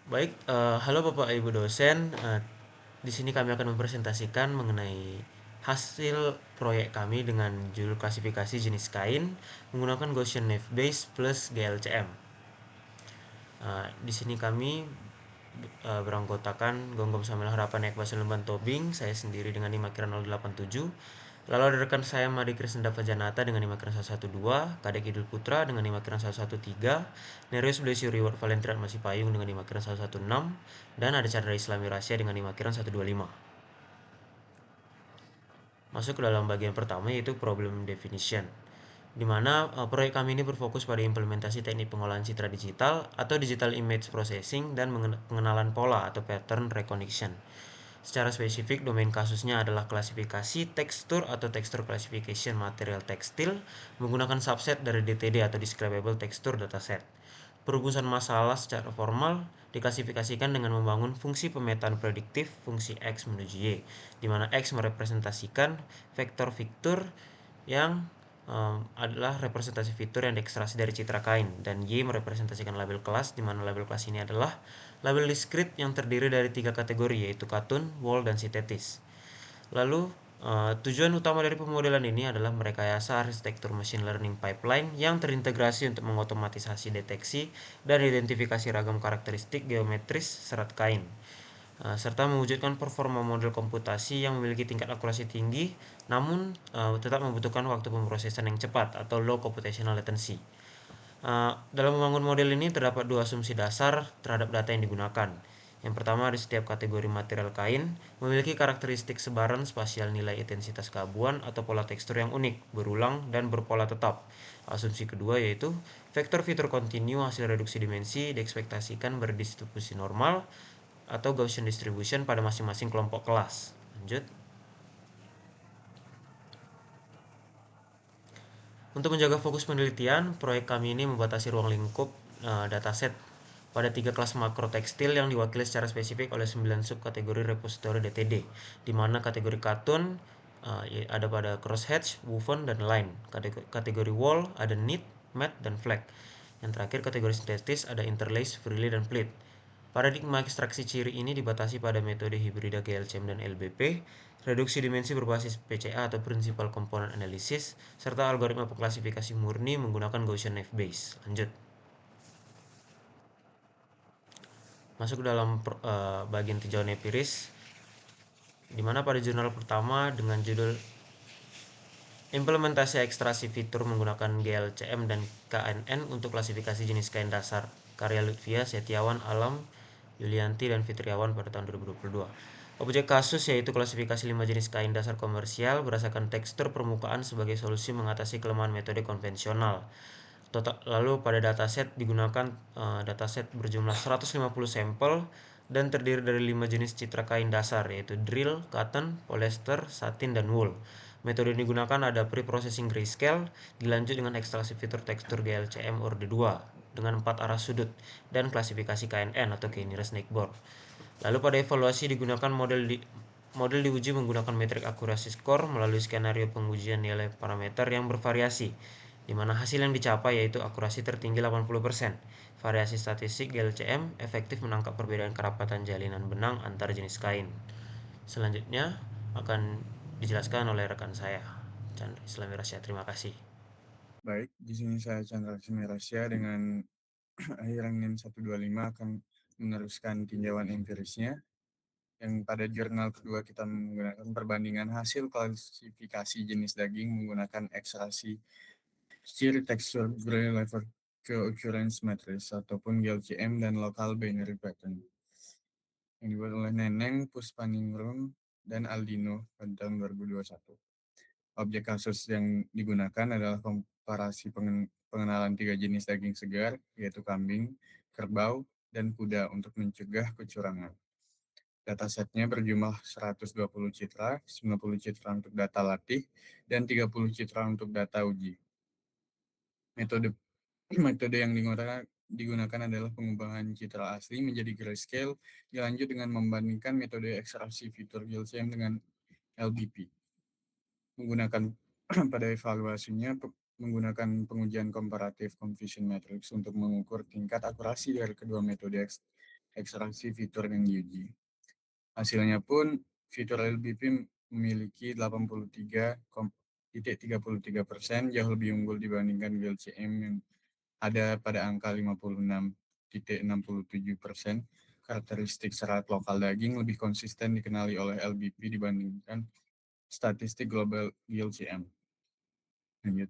Baik, halo Bapak Ibu dosen. Di sini kami akan mempresentasikan mengenai hasil proyek kami dengan judul klasifikasi jenis kain menggunakan Gaussian Naive Bayes plus GLCM. Di sini kami beranggotakan Gonggom Samil Harapan Ekbas Lemban Tobing, saya sendiri dengan IMAKIRA 087. Lalu ada rekan saya Madi Krisnanda Fajanata dengan IMAKIRA 112, Kadek Idul Putra dengan IMAKIRA 113, Nereus Blesio Reward Valentirian Masih Payung dengan IMAKIRA 116, dan ada Chandra Islami Rasya dengan IMAKIRA 125. Masuk ke dalam bagian pertama yaitu problem definition, di mana proyek kami ini berfokus pada implementasi teknik pengolahan citra digital atau digital image processing dan pengenalan pola atau pattern recognition. Secara spesifik, domain kasusnya adalah klasifikasi tekstur atau texture classification material tekstil menggunakan subset dari DTD atau Describable Texture Dataset. Perumusan masalah secara formal diklasifikasikan dengan membangun fungsi pemetaan prediktif fungsi X menuju Y, di mana X merepresentasikan vektor fitur yang adalah representasi fitur yang diekstraksi dari citra kain, dan Y merepresentasikan label kelas, di mana label kelas ini adalah label discrete yang terdiri dari tiga kategori, yaitu katun, wall, dan sintetis. Lalu, tujuan utama dari pemodelan ini adalah merekayasa arsitektur machine learning pipeline yang terintegrasi untuk mengotomatisasi deteksi dan identifikasi ragam karakteristik geometris serat kain, serta mewujudkan performa model komputasi yang memiliki tingkat akurasi tinggi, namun tetap membutuhkan waktu pemrosesan yang cepat atau low computational latency. Dalam membangun model ini terdapat dua asumsi dasar terhadap data yang digunakan. Yang pertama, di setiap kategori material kain memiliki karakteristik sebaran spasial nilai intensitas keabuan atau pola tekstur yang unik, berulang, dan berpola tetap. Asumsi kedua yaitu vektor fitur kontinu hasil reduksi dimensi diekspektasikan berdistribusi normal atau Gaussian distribution pada masing-masing kelompok kelas. Lanjut. Untuk menjaga fokus penelitian, proyek kami ini membatasi ruang lingkup dataset pada tiga kelas makro tekstil yang diwakili secara spesifik oleh 9 subkategori repositori DTD, di mana kategori katun ada pada crosshatch, woven, dan line. Kategori wall ada knit, matte, dan flag. Yang terakhir kategori sintetis ada interlace, frilly, dan pleat. Paradigma ekstraksi ciri ini dibatasi pada metode hibrida GLCM dan LBP, reduksi dimensi berbasis PCA atau Principal Component Analysis, serta algoritma pengklasifikasi murni menggunakan Gaussian Naive Bayes. Lanjut. Masuk ke dalam bagian tinjauan empiris, di mana pada jurnal pertama dengan judul Implementasi ekstraksi fitur menggunakan GLCM dan KNN untuk klasifikasi jenis kain dasar, karya Lutfia Setiawan Alam, Yulianti, dan Fitriawan pada tahun 2022. Objek kasus yaitu klasifikasi 5 jenis kain dasar komersial berdasarkan tekstur permukaan sebagai solusi mengatasi kelemahan metode konvensional. Lalu pada dataset digunakan dataset berjumlah 150 sampel dan terdiri dari 5 jenis citra kain dasar, yaitu drill, cotton, polyester, satin, dan wool. Metode yang digunakan ada pre-processing grayscale, dilanjut dengan ekstraksi fitur tekstur GLCM Orde 2 dengan 4 arah sudut, dan klasifikasi KNN atau K-nearest neckboard. Lalu pada evaluasi digunakan model diuji menggunakan metrik akurasi score melalui skenario pengujian nilai parameter yang bervariasi, di mana hasil yang dicapai yaitu akurasi tertinggi 80%. Variasi statistik GLCM efektif menangkap perbedaan kerapatan jalinan benang antar jenis kain. Selanjutnya akan dijelaskan oleh rekan saya, Chandra Islami Rasya. Terima kasih. Baik, di sini saya Chandra Rasya dengan akhiran NIM 125 akan meneruskan tinjauan empirisnya, yang pada jurnal kedua kita menggunakan perbandingan hasil klasifikasi jenis daging menggunakan ekstraksi ciri tekstur Gray Lever Occurrence Matrix ataupun GLCM dan Local Binary Pattern yang dibuat oleh Neneng, Puspaningrum, dan Aldino pada tahun 2021. Objek kasus yang digunakan adalah komparasi pengenalan tiga jenis daging segar, yaitu kambing, kerbau, dan kuda untuk mencegah kecurangan. Datasetnya berjumlah 120 citra, 90 citra untuk data latih, dan 30 citra untuk data uji. Metode metode yang digunakan adalah pengubahan citra asli menjadi grayscale, dilanjut dengan membandingkan metode ekstraksi fitur GLCM dengan LBP. Menggunakan pada evaluasinya menggunakan pengujian komparatif confusion matrix untuk mengukur tingkat akurasi dari kedua metode ekstraksi fitur yang diuji. Hasilnya pun fitur LBP memiliki 83,33%, jauh lebih unggul dibandingkan GLCM yang ada pada angka 56,67%. Karakteristik serat lokal daging lebih konsisten dikenali oleh LBP dibandingkan statistik global GLCM. Lanjut.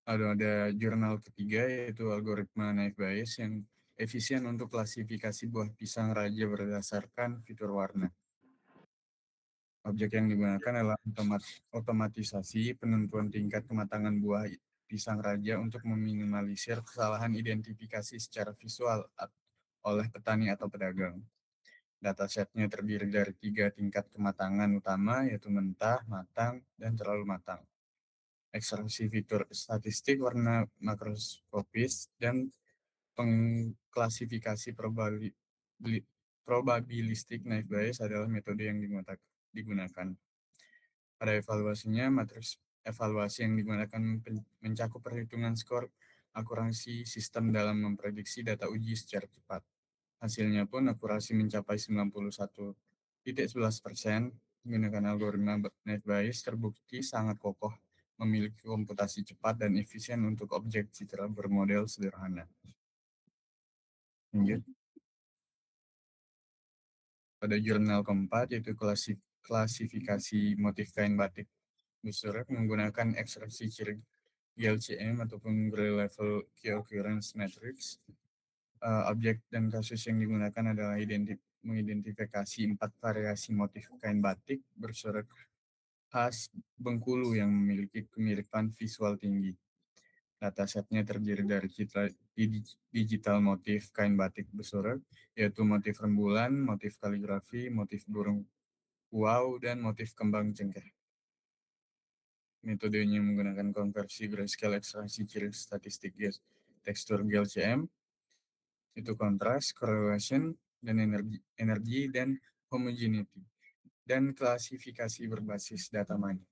Ada jurnal ketiga yaitu algoritma naive Bayes yang efisien untuk klasifikasi buah pisang raja berdasarkan fitur warna. Objek yang digunakan adalah otomatisasi penentuan tingkat kematangan buah pisang raja untuk meminimalisir kesalahan identifikasi secara visual oleh petani atau pedagang. Datasetnya terdiri dari 3 tingkat kematangan utama, yaitu mentah, matang, dan terlalu matang. Ekstraksi fitur statistik warna makroskopis dan pengklasifikasi probabilistik naive Bayes adalah metode yang digunakan. Pada evaluasinya, matriks evaluasi yang digunakan mencakup perhitungan skor akurasi sistem dalam memprediksi data uji secara cepat. Hasilnya pun akurasi mencapai 91,11%. Menggunakan algoritma net Bayes terbukti sangat kokoh, memiliki komputasi cepat dan efisien untuk objek citra bermodel sederhana. Lanjut. Pada jurnal keempat, yaitu klasifikasi motif kain batik Busurek menggunakan ekstraksi ciri GLCM ataupun Gray Level Key Occurrence Matrix. Objek dan kasus yang digunakan adalah mengidentifikasi 4 variasi motif kain batik bersurat khas Bengkulu yang memiliki kemiripan visual tinggi. Datasetnya terdiri dari citra digital motif kain batik bersurat, yaitu motif rembulan, motif kaligrafi, motif burung wow, dan motif kembang cengkeh. Metodenya menggunakan konversi grayscale ekstraksi ciri statistik tekstur GLCM, itu kontras, correlation, dan energi dan homogeneity, dan klasifikasi berbasis data mining.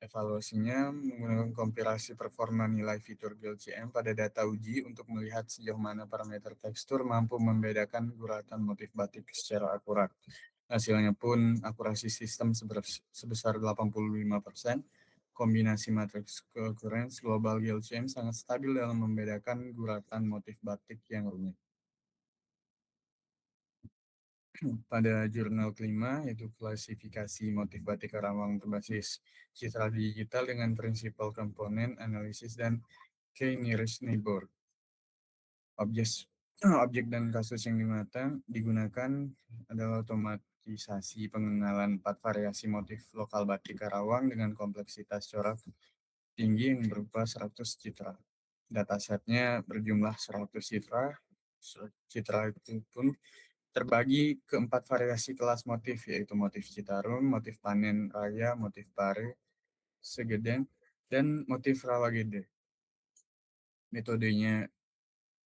Evaluasinya menggunakan kompilasi performa nilai fitur GLCM pada data uji untuk melihat sejauh mana parameter tekstur mampu membedakan guratan motif batik secara akurat. Hasilnya pun akurasi sistem sebesar 85%. Kombinasi matriks occurrence global GLCM sangat stabil dalam membedakan guratan motif batik yang rumit. Pada jurnal kelima, yaitu klasifikasi motif batik Karawang berbasis citra digital dengan prinsipal komponen, analisis, dan key nearest neighbor. Objek dan kasus yang digunakan adalah otomatisasi pengenalan 4 variasi motif lokal batik Karawang dengan kompleksitas corak tinggi yang berupa 100 citra. Datasetnya berjumlah 100 citra. Citra itu pun terbagi ke 4 variasi kelas motif, yaitu motif Citarum, motif panen raya, motif pare, segedeng, dan motif rawagede. Metodenya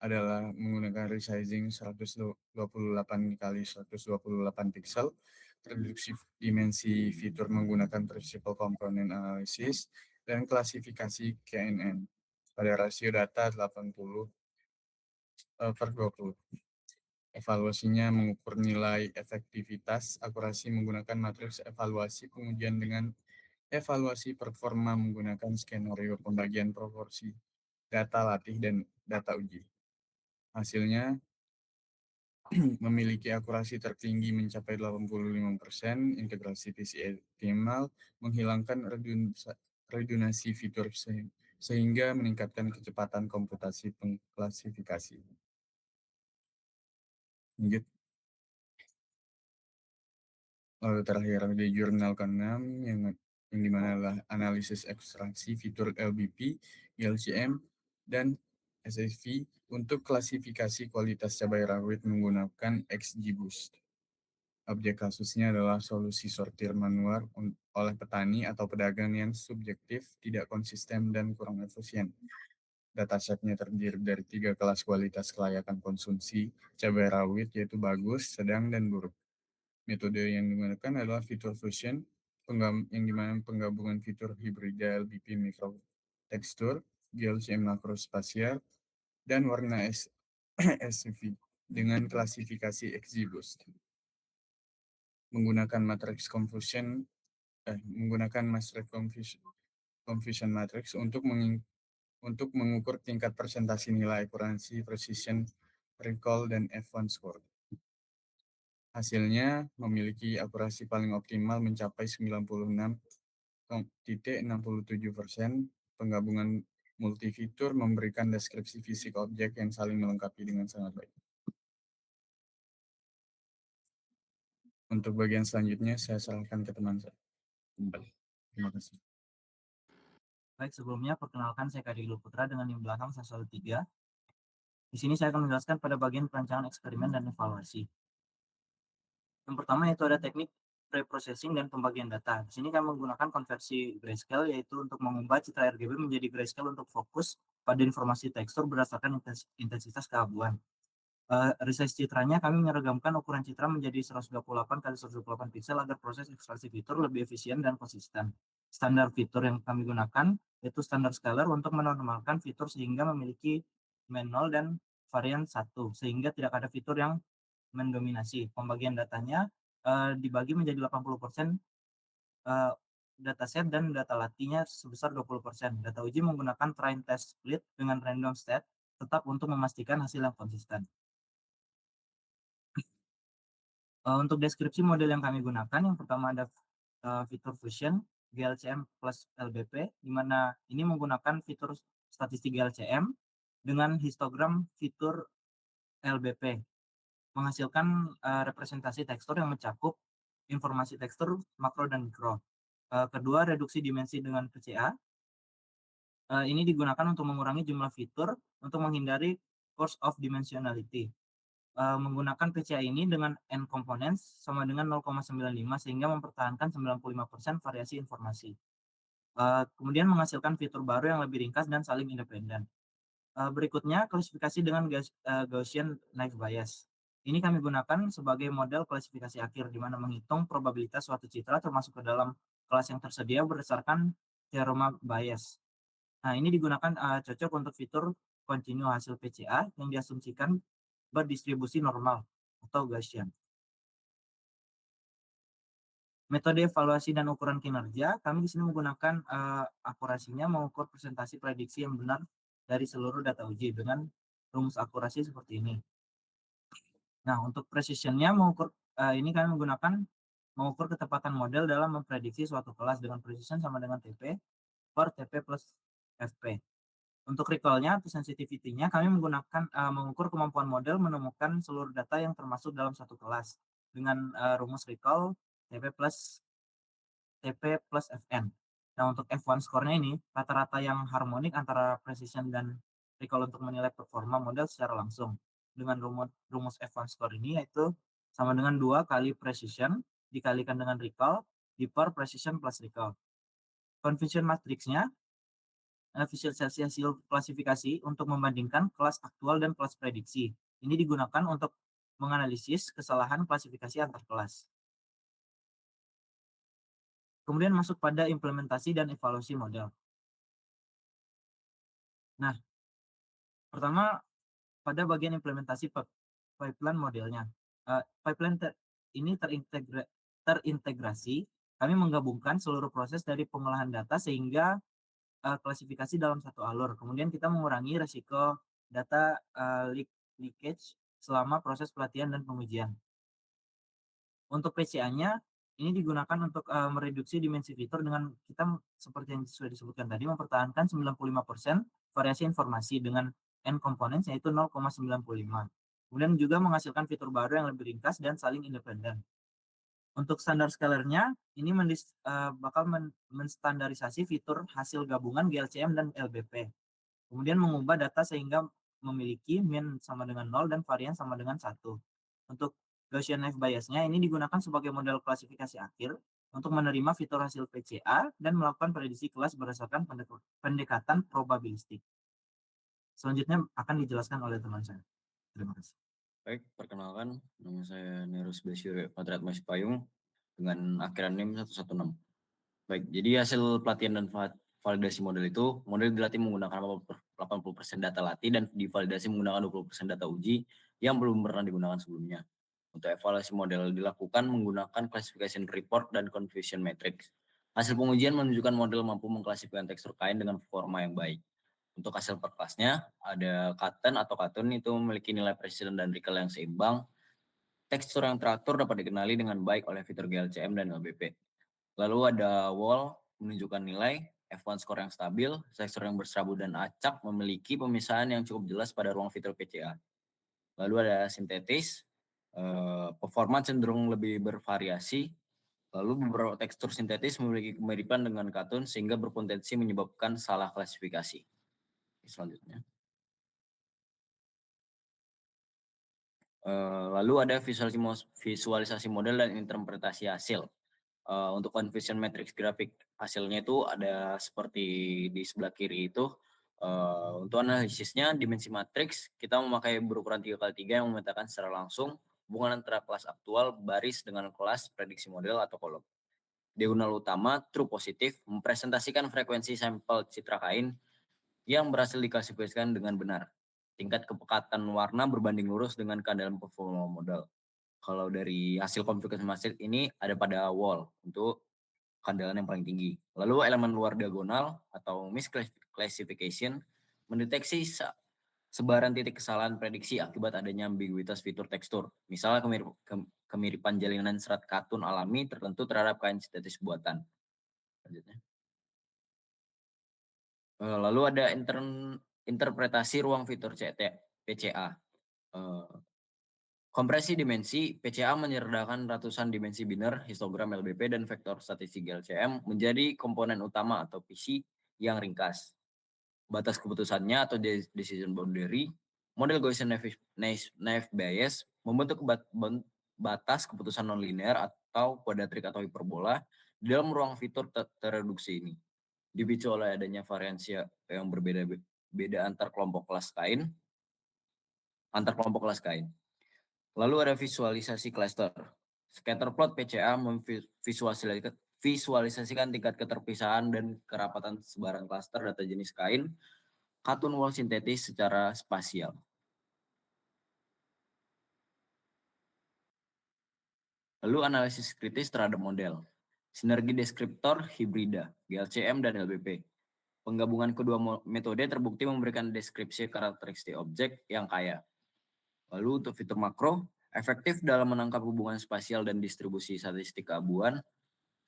adalah menggunakan resizing 128 kali 128 pixel, reduksi dimensi fitur menggunakan principal component analysis, dan klasifikasi KNN pada rasio data 80/20. Evaluasinya mengukur nilai efektivitas akurasi menggunakan matriks evaluasi pengujian dengan evaluasi performa menggunakan skenario pembagian proporsi data latih dan data uji. Hasilnya memiliki akurasi tertinggi mencapai 85%, integrasi PCA optimal, menghilangkan redundansi fitur sehingga meningkatkan kecepatan komputasi pengklasifikasi. Lanjut. Lalu terakhir di jurnal ke-6 yang dimana adalah analisis ekstraksi fitur LBP, LCM, dan SSV untuk klasifikasi kualitas cabai rawit menggunakan XGBoost. Objek kasusnya adalah solusi sortir manual oleh petani atau pedagang yang subjektif, tidak konsisten, dan kurang efisien. Datasetnya terdiri dari 3 kelas kualitas kelayakan konsumsi cabai rawit, yaitu bagus, sedang, dan buruk. Metode yang digunakan adalah fitur fusion, yang dimana penggabungan fitur hibrida LBP mikro tekstur, GLCM makrospasial, dan warna SCV dengan klasifikasi XGBoost. Menggunakan matrix confusion matrix untuk mengukur tingkat presentasi nilai akurasi, precision, recall, dan F1 score. Hasilnya memiliki akurasi paling optimal mencapai 96,67%. Penggabungan multifitur memberikan deskripsi fisik objek yang saling melengkapi dengan sangat baik. Untuk bagian selanjutnya, saya serahkan ke teman saya. Kembali. Terima kasih. Baik, sebelumnya perkenalkan saya Kadi Putra dengan yang belakang Sasol 3. Di sini saya akan menjelaskan pada bagian perancangan eksperimen dan evaluasi. Yang pertama yaitu ada teknik preprocessing dan pembagian data. Di sini kami menggunakan konversi grayscale, yaitu untuk mengubah citra RGB menjadi grayscale untuk fokus pada informasi tekstur berdasarkan intensitas keabuan. Resize citranya kami menyeragamkan ukuran citra menjadi 128 kali 128 pixel agar proses ekstraksi fitur lebih efisien dan konsisten. Standar fitur yang kami gunakan yaitu standar scalar untuk menormalkan fitur sehingga memiliki main 0 dan varian 1, sehingga tidak ada fitur yang mendominasi. Pembagian datanya dibagi menjadi 80% dataset dan data latihnya sebesar 20%. Data uji menggunakan train test split dengan random state tetap untuk memastikan hasil yang konsisten. Untuk deskripsi model yang kami gunakan, yang pertama ada fitur fusion GLCM plus LBP, di mana ini menggunakan fitur statistik GLCM dengan histogram fitur LBP, menghasilkan representasi tekstur yang mencakup informasi tekstur makro dan mikro. Kedua, reduksi dimensi dengan PCA. Ini digunakan untuk mengurangi jumlah fitur untuk menghindari course of dimensionality. Menggunakan PCA ini dengan N components sama dengan 0,95 sehingga mempertahankan 95% variasi informasi. Kemudian menghasilkan fitur baru yang lebih ringkas dan saling independen. Berikutnya, klasifikasi dengan Gaussian knife bias. Ini kami gunakan sebagai model klasifikasi akhir, di mana menghitung probabilitas suatu citra termasuk ke dalam kelas yang tersedia berdasarkan teorema bias. Nah, ini digunakan cocok untuk fitur kontinu hasil PCA yang diasumsikan berdistribusi normal atau Gaussian. Metode evaluasi dan ukuran kinerja, kami di sini menggunakan akurasinya mengukur presentasi prediksi yang benar dari seluruh data uji dengan rumus akurasi seperti ini. Nah, untuk precisionnya ini kami mengukur ketepatan model dalam memprediksi suatu kelas dengan precision sama dengan TP per TP plus FP. Untuk recall-nya atau sensitivity-nya, kami mengukur kemampuan model menemukan seluruh data yang termasuk dalam satu kelas dengan rumus recall TP plus Fn. Nah, untuk F1 score-nya ini, rata-rata yang harmonik antara precision dan recall untuk menilai performa model secara langsung. Dengan rumus F1 score ini yaitu sama dengan 2 kali precision dikalikan dengan recall di per precision plus recall. Confusion matrix-nya visualisasi hasil klasifikasi untuk membandingkan kelas aktual dan kelas prediksi. Ini digunakan untuk menganalisis kesalahan klasifikasi antar kelas. Kemudian masuk pada implementasi dan evaluasi model. Nah, pertama pada bagian implementasi pipeline modelnya. Pipeline ini terintegrasi. Kami menggabungkan seluruh proses dari pengolahan data sehingga klasifikasi dalam satu alur. Kemudian kita mengurangi risiko data leakage selama proses pelatihan dan pengujian. Untuk PCA-nya ini digunakan untuk mereduksi dimensi fitur dengan kita seperti yang sudah disebutkan tadi mempertahankan 95% variasi informasi dengan N components yaitu 0,95. Kemudian juga menghasilkan fitur baru yang lebih ringkas dan saling independen. Untuk standar scalarnya, ini bakal menstandarisasi fitur hasil gabungan GLCM dan LBP. Kemudian mengubah data sehingga memiliki min sama dengan 0 dan varian sama dengan 1. Untuk Gaussian knife bias-nya, ini digunakan sebagai model klasifikasi akhir untuk menerima fitur hasil PCA dan melakukan prediksi kelas berdasarkan pendekatan probabilistik. Selanjutnya akan dijelaskan oleh teman saya. Terima kasih. Baik, perkenalkan, nama saya Nerus Bashir Padrat Mas Payung dengan akhiran NIM 116. Baik, jadi hasil pelatihan dan validasi model itu, model dilatih menggunakan 80% data latih dan divalidasi menggunakan 20% data uji yang belum pernah digunakan sebelumnya. Untuk evaluasi model dilakukan menggunakan classification report dan confusion matrix. Hasil pengujian menunjukkan model mampu mengklasifikasikan tekstur kain dengan forma yang baik. Untuk hasil per kelasnya, ada cotton atau katun itu memiliki nilai precision dan recall yang seimbang. Tekstur yang teratur dapat dikenali dengan baik oleh fitur GLCM dan LBP. Lalu ada wall menunjukkan nilai, F1 score yang stabil, tekstur yang berserabut dan acak memiliki pemisahan yang cukup jelas pada ruang fitur PCA. Lalu ada sintetis, performa cenderung lebih bervariasi. Lalu beberapa tekstur sintetis memiliki kemiripan dengan katun sehingga berpotensi menyebabkan salah klasifikasi. Selanjutnya. Lalu ada visualisasi model dan interpretasi hasil. Untuk confusion matrix grafik hasilnya itu ada seperti di sebelah kiri itu. Untuk analisisnya dimensi matriks kita memakai berukuran 3x3 yang memetakan secara langsung hubungan antara kelas aktual baris dengan kelas prediksi model atau kolom. Diagonal utama true positif mempresentasikan frekuensi sampel citra kain yang berhasil diklasifikasikan dengan benar. Tingkat kepekatan warna berbanding lurus dengan keandalan performa model. Kalau dari hasil konfigurasi masif ini ada pada wall untuk keandalan yang paling tinggi. Lalu elemen luar diagonal atau misclassification mendeteksi sebaran titik kesalahan prediksi akibat adanya ambiguitas fitur tekstur. Misalnya kemiripan jalinan serat katun alami tertentu terhadap kain sintetis buatan. Lanjutnya. Lalu ada interpretasi ruang fitur PCA. Kompresi dimensi, PCA menyertakan ratusan dimensi biner, histogram LBP, dan vektor statistik LCM menjadi komponen utama atau PC yang ringkas. Batas keputusannya atau decision boundary, model Gaussian naive Bayes membentuk batas keputusan nonlinear atau kuadratrik atau hiperbola di dalam ruang fitur tereduksi ini. Dipicu oleh adanya variansi yang berbeda-beda antar kelompok kelas kain. Lalu ada visualisasi cluster. Scatterplot PCA memvisualisasikan tingkat keterpisahan dan kerapatan sebaran klaster data jenis kain katun wall sintetis secara spasial. Lalu analisis kritis terhadap model. Sinergi deskriptor hibrida, GLCM dan LBP. Penggabungan kedua metode terbukti memberikan deskripsi karakteristik objek yang kaya. Lalu untuk fitur makro, efektif dalam menangkap hubungan spasial dan distribusi statistik keabuan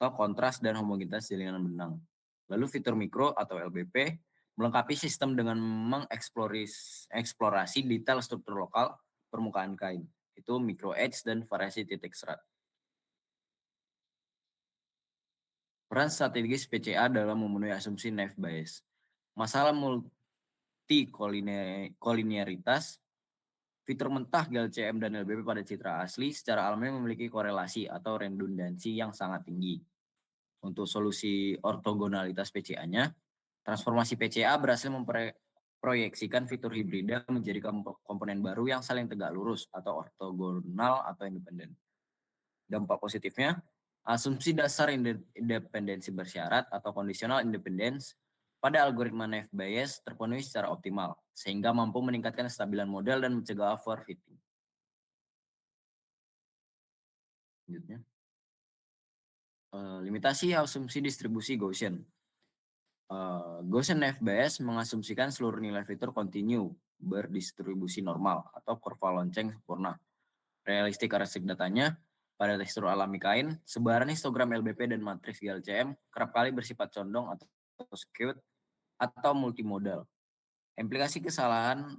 atau kontras dan homogenitas jalinan benang. Lalu fitur mikro atau LBP melengkapi sistem dengan mengeksplorasi detail struktur lokal permukaan kain. Itu micro edge dan variasi titik serat. Peran strategis PCA dalam memenuhi asumsi naive Bayes. Masalah multikolinearitas. Fitur mentah GLCM dan LBP pada citra asli secara alami memiliki korelasi atau redundansi yang sangat tinggi. Untuk solusi ortogonalitas PCA-nya, transformasi PCA berhasil memproyeksikan fitur hibrida menjadi komponen baru yang saling tegak lurus atau ortogonal atau independen. Dampak positifnya, asumsi dasar independensi bersyarat atau conditional independence pada algoritma naive Bayes terpenuhi secara optimal, sehingga mampu meningkatkan kestabilan model dan mencegah overfitting. Selanjutnya. Limitasi asumsi distribusi Gaussian. Gaussian naive Bayes mengasumsikan seluruh nilai fitur kontinu berdistribusi normal atau kurva lonceng sempurna. Realistik karakteristik datanya, pada tekstur alami kain, sebaran histogram LBP dan matriks GLCM kerap kali bersifat condong atau skewed atau multimodal. Implikasi kesalahannya,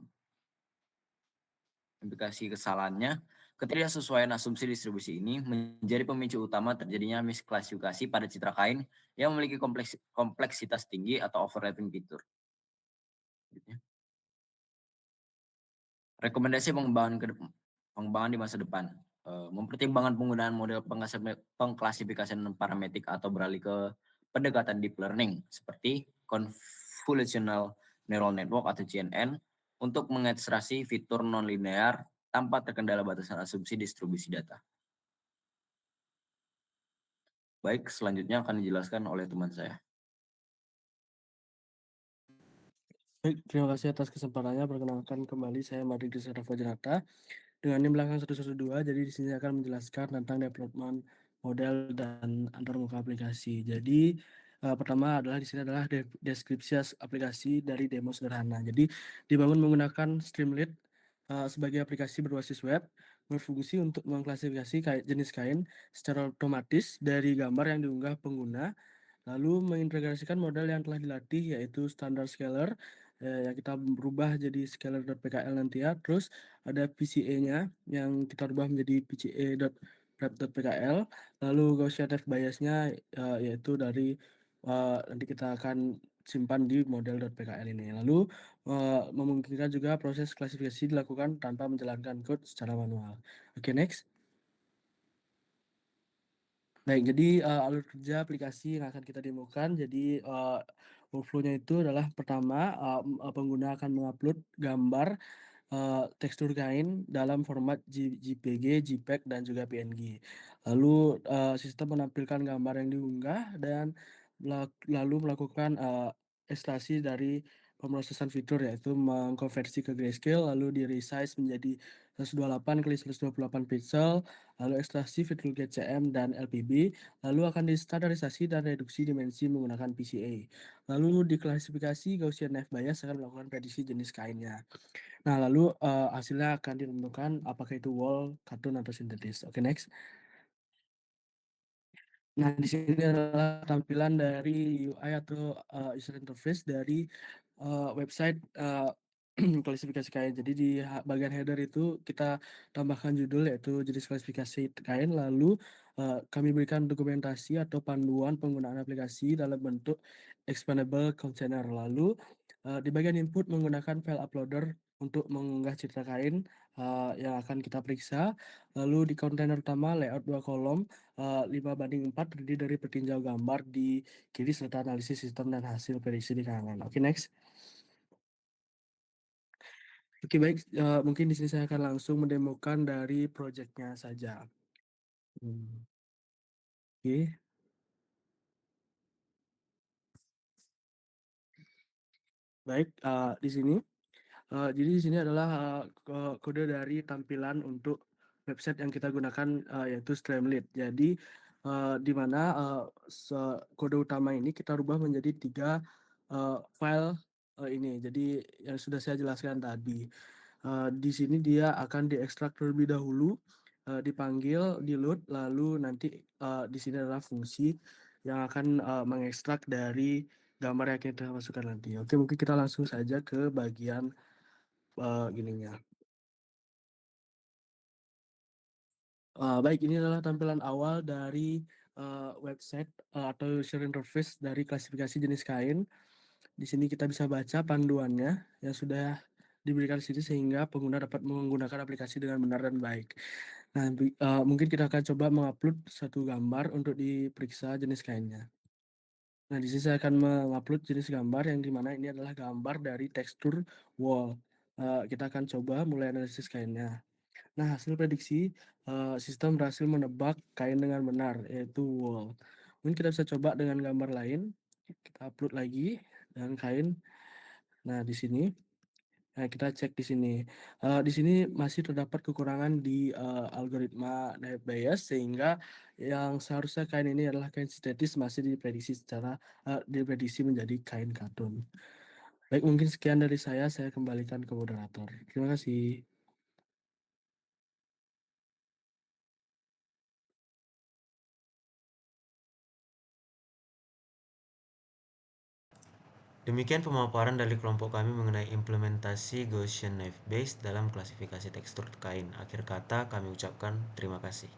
ketidaksesuaian asumsi distribusi ini menjadi pemicu utama terjadinya misklasifikasi pada citra kain yang memiliki kompleksitas tinggi atau overlapping fitur. Rekomendasi pengembangan di masa depan. Mempertimbangkan penggunaan model pengklasifikasian parametrik atau beralih ke pendekatan deep learning seperti convolutional neural network atau CNN untuk mengekstraksi fitur nonlinear tanpa terkendala batasan asumsi distribusi data. Baik, selanjutnya akan dijelaskan oleh teman saya. Baik, terima kasih atas kesempatannya. Perkenalkan kembali saya Madri Rizara Fajrata dengan NIM belakang 112. Jadi di sini saya akan menjelaskan tentang development model dan antarmuka aplikasi. Jadi pertama adalah di sini adalah deskripsi aplikasi dari demo sederhana. Jadi dibangun menggunakan Streamlit sebagai aplikasi berbasis web, berfungsi untuk mengklasifikasi jenis kain secara otomatis dari gambar yang diunggah pengguna, lalu mengintegrasikan model yang telah dilatih yaitu standar scaler yang kita berubah jadi scaler.pkl nanti ya. Terus ada PCA-nya yang kita rubah menjadi PCA.prep.pkl. Lalu Gaussian F bias-nya yaitu dari nanti kita akan simpan di model.pkl ini. Lalu memungkinkan juga proses klasifikasi dilakukan tanpa menjalankan code secara manual. Oke, next. Baik, jadi alur kerja aplikasi yang akan kita demokan. Jadi workflow-nya itu adalah pertama pengguna akan mengupload gambar tekstur kain dalam format JPG, JPEG, dan juga PNG. Lalu sistem menampilkan gambar yang diunggah dan lalu melakukan ekstraksi dari pemrosesan fitur yaitu mengkonversi ke grayscale lalu di resize menjadi 128 kali 128 pixel, lalu ekstraksi fitur GCM dan LPB, lalu akan distandarisasi dan reduksi dimensi menggunakan PCA. Lalu diklasifikasi Gaussian F bias akan melakukan prediksi jenis kainnya. Nah, lalu hasilnya akan ditentukan apakah itu wall, cartoon, atau sintetis. Oke, next. Nah, di sini adalah tampilan dari UI atau user interface dari website klasifikasi kain. Jadi di bagian header itu kita tambahkan judul yaitu jenis klasifikasi kain, lalu kami berikan dokumentasi atau panduan penggunaan aplikasi dalam bentuk expandable container. Lalu di bagian input menggunakan file uploader untuk mengunggah citra kain yang akan kita periksa. Lalu di kontainer utama layout 2 kolom 5:4 terdiri dari petinjau gambar di kiri serta analisis sistem dan hasil prediksi di kanan. Oke, next. Oke, baik. Mungkin di sini saya akan langsung mendemokan dari projectnya saja. Oke. Baik, di sini. Jadi di sini adalah kode dari tampilan untuk website yang kita gunakan yaitu Streamlit. Jadi di mana kode utama ini kita rubah menjadi 3 file ini. Jadi yang sudah saya jelaskan tadi. Di sini dia akan diekstrak terlebih dahulu, dipanggil, di load, lalu nanti di sini adalah fungsi yang akan mengekstrak dari gambar yang kita masukkan nanti. Oke, mungkin kita langsung saja ke bagian gininya. Baik, ini adalah tampilan awal dari website atau user interface dari klasifikasi jenis kain. Di sini kita bisa baca panduannya yang sudah diberikan di sini sehingga pengguna dapat menggunakan aplikasi dengan benar dan baik. Nah, mungkin kita akan coba mengupload satu gambar untuk diperiksa jenis kainnya. Nah, di sini saya akan mengupload jenis gambar yang dimana ini adalah gambar dari tekstur wall. Kita akan coba mulai analisis kainnya. Nah, hasil prediksi sistem berhasil menebak kain dengan benar, yaitu wall. Mungkin kita bisa coba dengan gambar lain. Kita upload lagi dengan kain. Nah, di sini. Nah, kita cek di sini. Di sini masih terdapat kekurangan di algoritma Naib Bayes sehingga yang seharusnya kain ini adalah kain sintetis masih diprediksi menjadi kain katun. Baik, mungkin sekian dari saya kembalikan ke moderator. Terima kasih. Demikian pemaparan dari kelompok kami mengenai implementasi Gaussian Knife Base dalam klasifikasi tekstur kain. Akhir kata kami ucapkan terima kasih.